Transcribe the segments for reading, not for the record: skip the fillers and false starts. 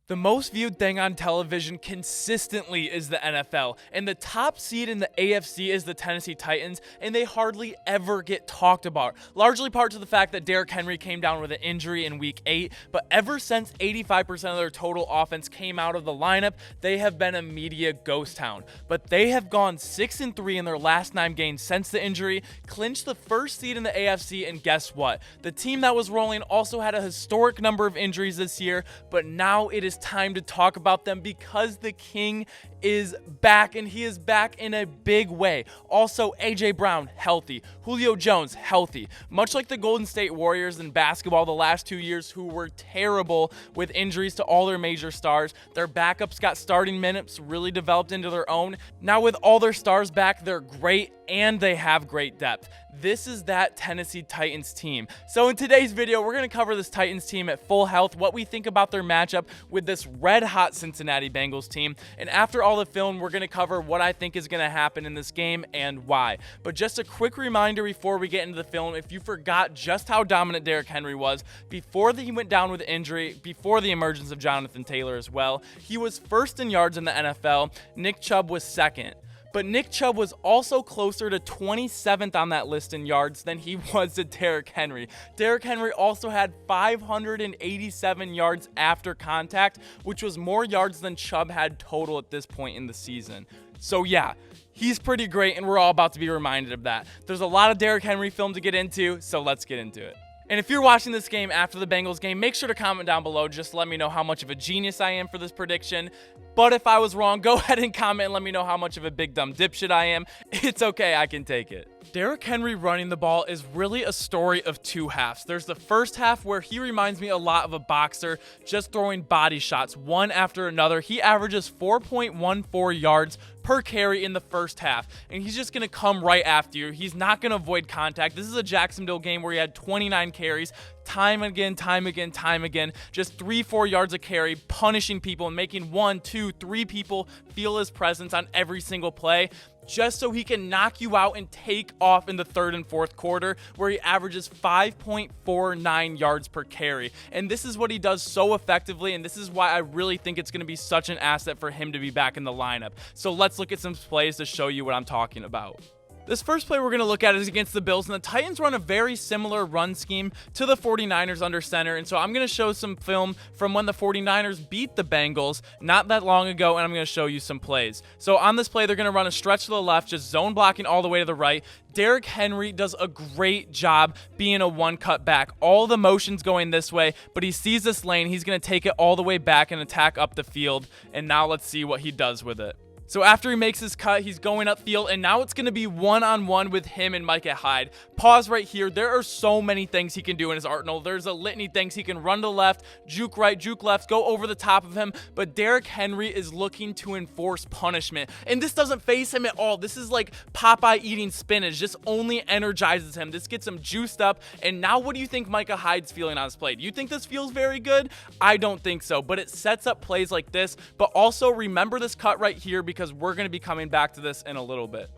The most viewed thing on television consistently is the NFL, and the top seed in the AFC is the Tennessee Titans, and they hardly ever get talked about, largely part to the fact that Derrick Henry came down with an injury in Week 8, but ever since 85% of their total offense came out of the lineup, they have been a media ghost town. But they have gone 6-3 in their last 9 games since the injury, clinched the first seed in the AFC, and guess what? The team that was rolling also had a historic number of injuries this year, but now it is time to talk about them because the king is back, and he is back in a big way. Also, AJ Brown healthy, Julio Jones healthy, much like the Golden State Warriors in basketball the last 2 years, who were terrible with injuries to all their major stars. Their backups got starting minutes, really developed into their own. Now with all their stars back, they're great and they have great depth. This is that Tennessee Titans team. So in today's video, we're going to cover this Titans team at full health, what we think about their matchup with this red-hot Cincinnati Bengals team, and after all the film, we're going to cover what I think is going to happen in this game and why. But just a quick reminder before we get into the film, if you forgot just how dominant Derrick Henry was before he went down with injury, before the emergence of Jonathan Taylor as well, he was first in yards in the NFL. Nick Chubb was second. But Nick Chubb was also closer to 27th on that list in yards than he was to Derrick Henry. Derrick Henry also had 587 yards after contact, which was more yards than Chubb had total at this point in the season. So yeah, he's pretty great, and we're all about to be reminded of that. There's a lot of Derrick Henry film to get into, so let's get into it. And if you're watching this game after the Bengals game, make sure to comment down below. Just let me know how much of a genius I am for this prediction. But if I was wrong, go ahead and comment and let me know how much of a big dumb dipshit I am. It's okay, I can take it. Derrick Henry running the ball is really a story of two halves. There's the first half where he reminds me a lot of a boxer, just throwing body shots one after another. He averages 4.14 yards per carry in the first half, and he's just going to come right after you. He's not going to avoid contact. This is a Jacksonville game where he had 29 carries, time again, just 3-4 yards a carry, punishing people and making 1, 2, 3 people feel his presence on every single play, just so he can knock you out and take off in the third and fourth quarter, where he averages 5.49 yards per carry. And this is what he does so effectively, and this is why I really think it's going to be such an asset for him to be back in the lineup. So let's look at some plays to show you what I'm talking about. This first play we're going to look at is against the Bills, and the Titans run a very similar run scheme to the 49ers under center, and so I'm going to show some film from when the 49ers beat the Bengals not that long ago, and I'm going to show you some plays. So on this play, they're going to run a stretch to the left, just zone blocking all the way to the right. Derrick Henry does a great job being a one-cut back. All the motion's going this way, but he sees this lane. He's going to take it all the way back and attack up the field, and now let's see what he does with it. So after he makes his cut, he's going upfield, and now it's going to be one-on-one with him and Micah Hyde. Pause right here. There are so many things he can do in his arsenal. There's a litany of things. He can run to the left, juke right, juke left, go over the top of him, but Derrick Henry is looking to enforce punishment, and this doesn't faze him at all. This is like Popeye eating spinach. This only energizes him. This gets him juiced up, and now what do you think Micah Hyde's feeling on his play? Do you think this feels very good? I don't think so, but it sets up plays like this, but also remember this cut right here because we're going to be coming back to this in a little bit.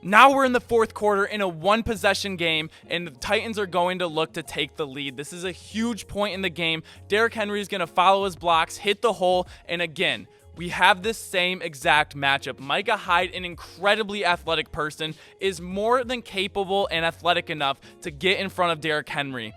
Now we're in the fourth quarter in a one-possession game, and the Titans are going to look to take the lead. This is a huge point in the game. Derrick Henry is going to follow his blocks, hit the hole, and again, we have this same exact matchup. Micah Hyde, an incredibly athletic person, is more than capable and athletic enough to get in front of Derrick Henry.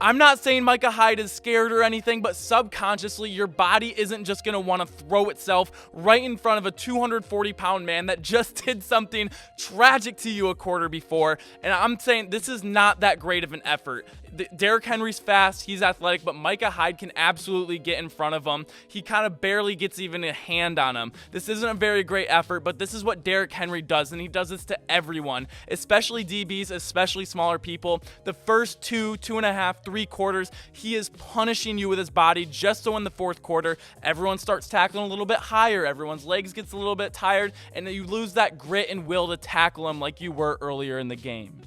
I'm not saying Micah Hyde is scared or anything, but subconsciously, your body isn't just going to want to throw itself right in front of a 240-pound man that just did something tragic to you a quarter before. And I'm saying this is not that great of an effort. Derrick Henry's fast, he's athletic, but Micah Hyde can absolutely get in front of him. He kind of barely gets even a hand on him. This isn't a very great effort, but this is what Derrick Henry does, and he does this to everyone, especially DBs, especially smaller people. The first 2.5, 3 quarters, he is punishing you with his body, just so in the fourth quarter, everyone starts tackling a little bit higher, everyone's legs gets a little bit tired, and then you lose that grit and will to tackle him like you were earlier in the game.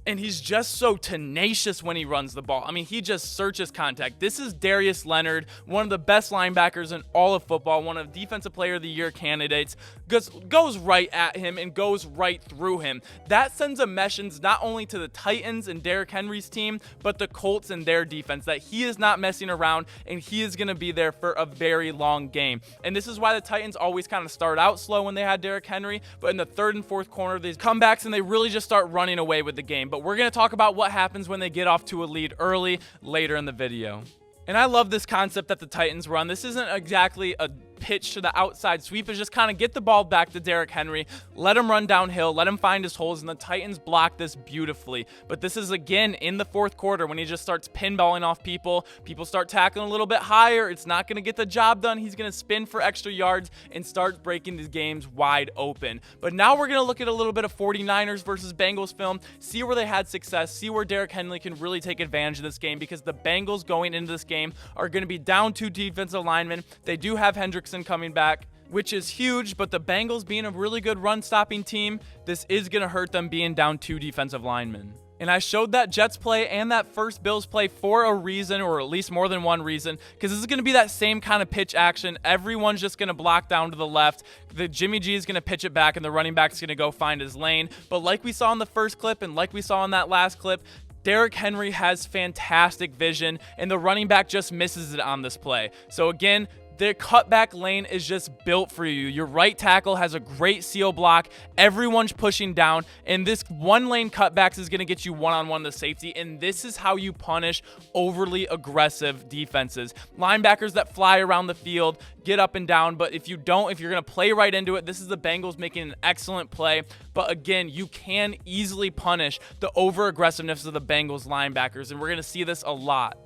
And he's just so tenacious when he runs the ball. I mean, he just searches contact. This is Darius Leonard, one of the best linebackers in all of football, one of Defensive Player of the Year candidates, goes right at him and goes right through him. That sends a message not only to the Titans and Derrick Henry's team, but the Colts and their defense, that he is not messing around and he is going to be there for a very long game. And this is why the Titans always kind of start out slow when they had Derrick Henry, but in the third and fourth quarter, they come back and they really just start running away with the game. But we're going to talk about what happens when they get off to a lead early later in the video. And I love this concept that the Titans run. This isn't exactly a pitch to the outside sweep. Is just kind of get the ball back to Derrick Henry, let him run downhill, let him find his holes, and the Titans block this beautifully. But this is again in the fourth quarter when he just starts pinballing off people. People start tackling a little bit higher. It's not going to get the job done. He's going to spin for extra yards and start breaking these games wide open. But now we're going to look at a little bit of 49ers versus Bengals film, see where they had success, see where Derrick Henry can really take advantage of this game, because the Bengals going into this game are going to be down 2 defensive linemen. They do have Hendrickson coming back, which is huge, but the Bengals being a really good run-stopping team, this is going to hurt them being down 2 defensive linemen. And I showed that Jets play and that first Bills play for a reason, or at least more than one reason, because this is going to be that same kind of pitch action. Everyone's just going to block down to the left. The Jimmy G is going to pitch it back, and the running back's going to go find his lane. But like we saw in the first clip and like we saw in that last clip, Derrick Henry has fantastic vision, and the running back just misses it on this play. So again, the cutback lane is just built for you. Your right tackle has a great seal block. Everyone's pushing down, and this one lane cutbacks is going to get you one-on-one the safety, and this is how you punish overly aggressive defenses. Linebackers that fly around the field, get up and down, but if you're going to play right into it, this is the Bengals making an excellent play. But again, you can easily punish the over-aggressiveness of the Bengals linebackers, and we're going to see this a lot.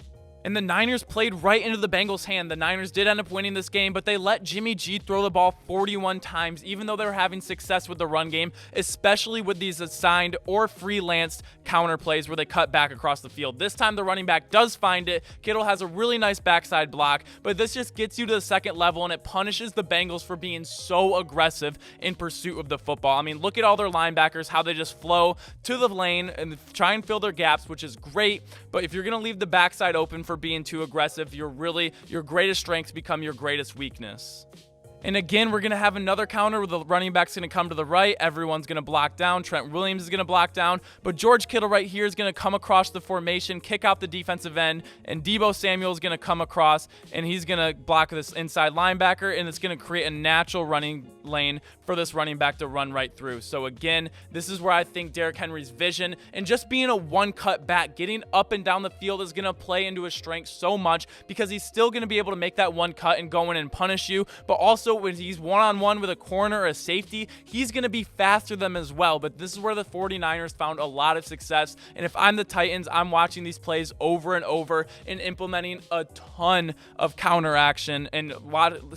And the Niners played right into the Bengals' hand. The Niners did end up winning this game, but they let Jimmy G throw the ball 41 times, even though they were having success with the run game, especially with these assigned or freelanced counter plays where they cut back across the field. This time the running back does find it. Kittle has a really nice backside block, but this just gets you to the second level, and it punishes the Bengals for being so aggressive in pursuit of the football. I mean, look at all their linebackers, how they just flow to the lane and try and fill their gaps, which is great, but if you're going to leave the backside open for being too aggressive, your greatest strengths become your greatest weakness. And again, we're going to have another counter where the running back's going to come to the right. Everyone's going to block down. Trent Williams is going to block down. But George Kittle right here is going to come across the formation, kick out the defensive end, and Deebo Samuel is going to come across, and he's going to block this inside linebacker, and it's going to create a natural running lane for this running back to run right through. So again, this is where I think Derrick Henry's vision and just being a one-cut back, getting up and down the field is going to play into his strength so much, because he's still going to be able to make that one cut and go in and punish you, but also when he's one-on-one with a corner or a safety, he's going to be faster than them as well. But this is where the 49ers found a lot of success, and if I'm the Titans, I'm watching these plays over and over and implementing a ton of counter action and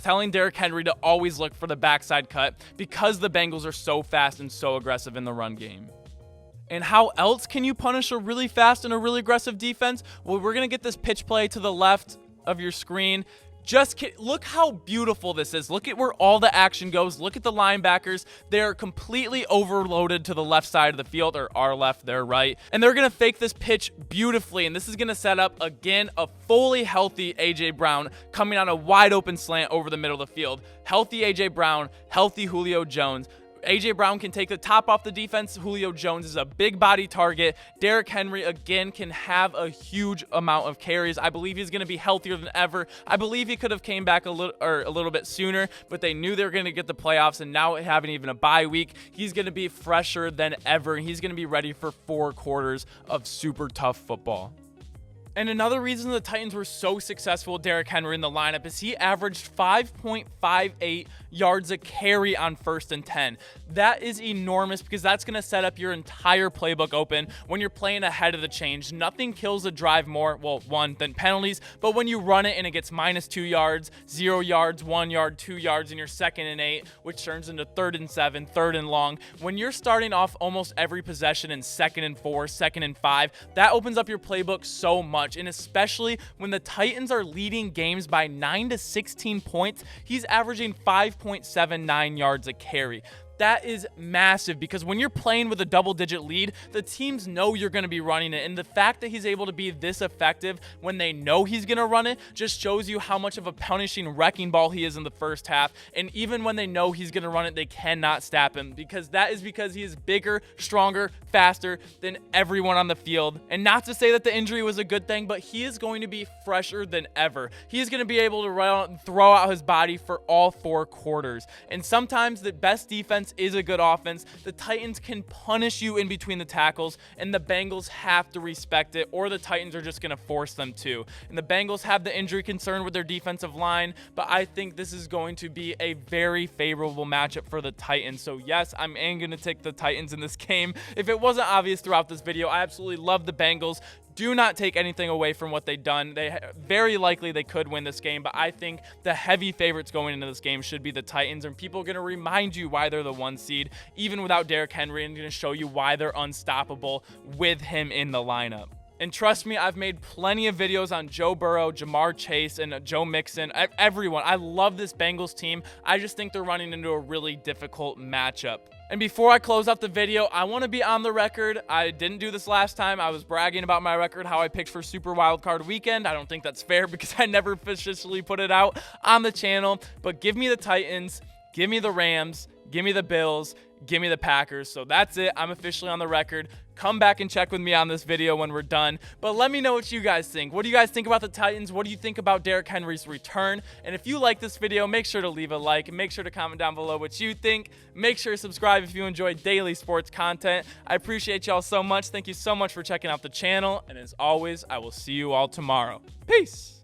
telling Derrick Henry to always look for the backside cut, because the Bengals are so fast and so aggressive in the run game. And how else can you punish a really fast and a really aggressive defense? Well, we're going to get this pitch play to the left of your screen. Look how beautiful this is. Look at where all the action goes. Look at the linebackers. They're completely overloaded to the left side of the field, or our left, their right. And they're going to fake this pitch beautifully. And this is going to set up, again, a fully healthy A.J. Brown coming on a wide open slant over the middle of the field. Healthy A.J. Brown, healthy Julio Jones. A.J. Brown can take the top off the defense. Julio Jones is a big body target. Derrick Henry, again, can have a huge amount of carries. I believe he's going to be healthier than ever. I believe he could have came back a little bit sooner, but they knew they were going to get the playoffs, and now having even a bye week, he's going to be fresher than ever. He's going to be ready for 4 quarters of super tough football. And another reason the Titans were so successful with Derrick Henry in the lineup is he averaged 5.58 yards a carry on 1st and 10. That is enormous, because that's going to set up your entire playbook open when you're playing ahead of the change. Nothing kills a drive more, well, one, than penalties, but when you run it and it gets -2 yards, 0 yards, 1 yard, 2 yards, and you're 2nd and 8, which turns into 3rd and 7, 3rd and long. When you're starting off almost every possession in 2nd and 4, 2nd and 5, that opens up your playbook so much. And especially when the Titans are leading games by 9 to 16 points, he's averaging 5.79 yards a carry. That is massive because when you're playing with a double-digit lead, the teams know you're going to be running it. And the fact that he's able to be this effective when they know he's going to run it just shows you how much of a punishing wrecking ball he is in the first half. And even when they know he's going to run it, they cannot stop him because he is bigger, stronger, faster than everyone on the field. And not to say that the injury was a good thing, but he is going to be fresher than ever. He is going to be able to run out and throw out his body for all 4 quarters. And sometimes the best defense is a good offense. The Titans can punish you in between the tackles, and the Bengals have to respect it, or the Titans are just going to force them to. And the Bengals have the injury concern with their defensive line, but I think this is going to be a very favorable matchup for the Titans. So yes, I'm going to take the Titans in this game. If it wasn't obvious throughout this video, I absolutely love the Bengals. Do not take anything away from what they've done. Very likely they could win this game, but I think the heavy favorites going into this game should be the Titans, and people are going to remind you why they're the 1 seed, even without Derrick Henry, and going to show you why they're unstoppable with him in the lineup. And trust me, I've made plenty of videos on Joe Burrow, Jamar Chase, and Joe Mixon, everyone. I love this Bengals team. I just think they're running into a really difficult matchup. And before I close out the video, I want to be on the record. I didn't do this last time. I was bragging about my record, how I picked for Super Wildcard Weekend. I don't think that's fair because I never officially put it out on the channel. But give me the Titans, give me the Rams, give me the Bills, give me the Packers. So that's it. I'm officially on the record. Come back and check with me on this video when we're done. But let me know what you guys think. What do you guys think about the Titans? What do you think about Derrick Henry's return? And if you like this video, make sure to leave a like. And make sure to comment down below what you think. Make sure to subscribe if you enjoy daily sports content. I appreciate y'all so much. Thank you so much for checking out the channel. And as always, I will see you all tomorrow. Peace.